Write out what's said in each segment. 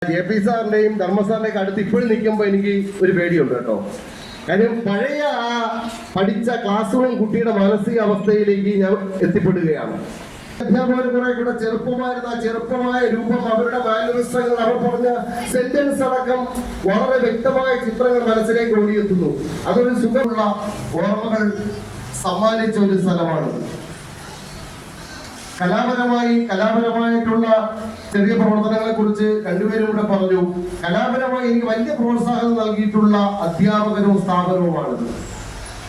JP സാറിന്റെയും ധർമ്മസാറിന്റെയും അടുത്ത് ഇപ്പോഴും നിൽക്കുമ്പോൾ എനിക്ക് ഒരു പേടിയുണ്ട് കേട്ടോ. കാര്യം പഴയ പഠിച്ച ക്ലാസ് റൂം കുട്ടിയുടെ മാനസികാവസ്ഥയിലേക്ക് ഞാൻ എത്തിപ്പെടുകയാണ്. അധ്യാപകർ കുറെ കൂടെ ചെറുപ്പമായിരുന്ന ആ ചെറുപ്പമായ രൂപം, അവരുടെ മാനറിസങ്ങൾ, അവർ പറഞ്ഞ സെന്റൻസ് അടക്കം വളരെ വ്യക്തമായ ചിത്രങ്ങൾ മനസ്സിലേക്ക് ഓടിയെത്തുന്നു. അതൊരു സുഖമുള്ള ഓർമ്മകൾ സമ്മാനിച്ച ഒരു സ്ഥലമാണ്. കലാപരമായിട്ടുള്ള ചെറിയ പ്രവർത്തനങ്ങളെ കുറിച്ച് രണ്ടുപേരും കൂടെ പറഞ്ഞു. കലാപരമായി എനിക്ക് വലിയ പ്രോത്സാഹനം നൽകിയിട്ടുള്ള അധ്യാപകരും സ്ഥാപനവുമാണിത്.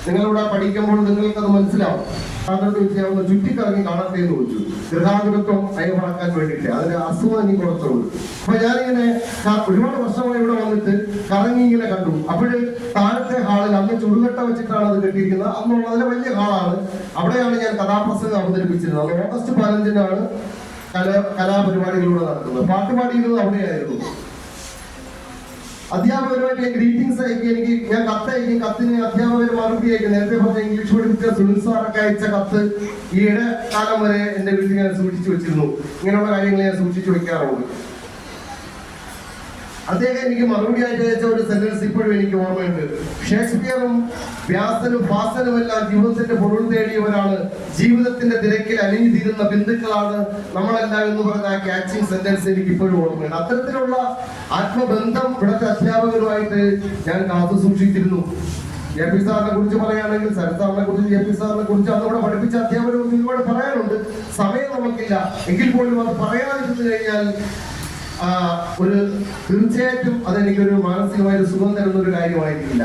നിങ്ങളിവിടെ പഠിക്കുമ്പോൾ നിങ്ങൾക്കത് മനസ്സിലാവും. ഒന്ന് ചുറ്റിക്കറങ്ങി കാണട്ടെ എന്ന് ചോദിച്ചു. ഗൃഹാതുരത്വം അയവറക്കാൻ വേണ്ടിയിട്ട് അതിന്റെ അസുഖം എനിക്ക് കുറച്ചുള്ളൂ. അപ്പൊ ഞാനിങ്ങനെ ഒരുപാട് വർഷമായി ഇവിടെ വന്നിട്ട് കറങ്ങി ഇങ്ങനെ കണ്ടു. അപ്പോഴ് താഴത്തെ ഹാളിൽ അന്ന് ചുടുകട്ട വെച്ചിട്ടാണ് അത് കെട്ടിയിരിക്കുന്നത്. അന്നുള്ളതിലെ വലിയ ഹാളാണ്. അവിടെയാണ് ഞാൻ കഥാപ്രസംഗം അവതരിപ്പിച്ചിരുന്നത്. ഓഗസ്റ്റ് 15-നാണ് കലാപരിപാടികളിലൂടെ നടക്കുന്നത്. പാട്ടുപാടിയിരുന്നത് അവിടെയായിരുന്നു. അധ്യാപകരുമായിട്ട് ഗ്രീറ്റിംഗ്സ് അയക്കി. ഞാൻ കത്തയക്കും. കത്തിന് അധ്യാപകർ മറുപടി അയക്കും. നേരത്തെ പറഞ്ഞ ഇംഗ്ലീഷ് പഠിപ്പിച്ച സുനിൽ സാറൊക്കെ അയച്ച കത്ത് ഈയിടെ കാലം വരെ എന്റെ വീട്ടിൽ ഞാൻ സൂക്ഷിച്ചു വെച്ചിരുന്നു. ഇങ്ങനെയുള്ള കാര്യങ്ങൾ ഞാൻ സൂക്ഷിച്ചു വെക്കാറുണ്ട്. അദ്ദേഹം എനിക്ക് മറുപടി ആയിട്ട് അയച്ച ഒരു സെന്റൻസ് ഇപ്പോഴും എനിക്ക് ഓർമ്മയുണ്ട്. ഷേക്സ്പിയറും വ്യാസനും ഭാസനുമെല്ലാം ജീവിതത്തിന്റെ പൊരുൾ തേടിയവരാണ്. ജീവിതത്തിന്റെ തിരക്കിൽ അലിഞ്ഞു തീരുന്ന ബന്ധുക്കളാണ് നമ്മളെല്ലാം എന്ന് പറഞ്ഞ ആ ക്യാച്ചിങ് സെന്റൻസ് എനിക്ക് ഇപ്പോഴും ഓർമ്മയുണ്ട്. അത്തരത്തിലുള്ള ആത്മബന്ധം ഇവിടുത്തെ അധ്യാപകരുമായിട്ട് ഞാൻ കാത്തു സൂക്ഷിച്ചിരുന്നു. JP സാറിനെ കുറിച്ച് പറയുകയാണെങ്കിൽ, സരൺ സാറിനെ കുറിച്ച്, JP സാറിനെ കുറിച്ച് അന്നിവിടെ പഠിപ്പിച്ച അധ്യാപകർ ഒരുപാട് പറയാനുണ്ട്. സമയം നമുക്കില്ല. എങ്കിൽ പോലും അത് പറയാതിരുന്നു കഴിഞ്ഞാൽ തീർച്ചയായിട്ടും അതെനിക്കൊരു മാനസികമായ സുഖം തരുന്ന ഒരു കാര്യമായിരിക്കില്ല.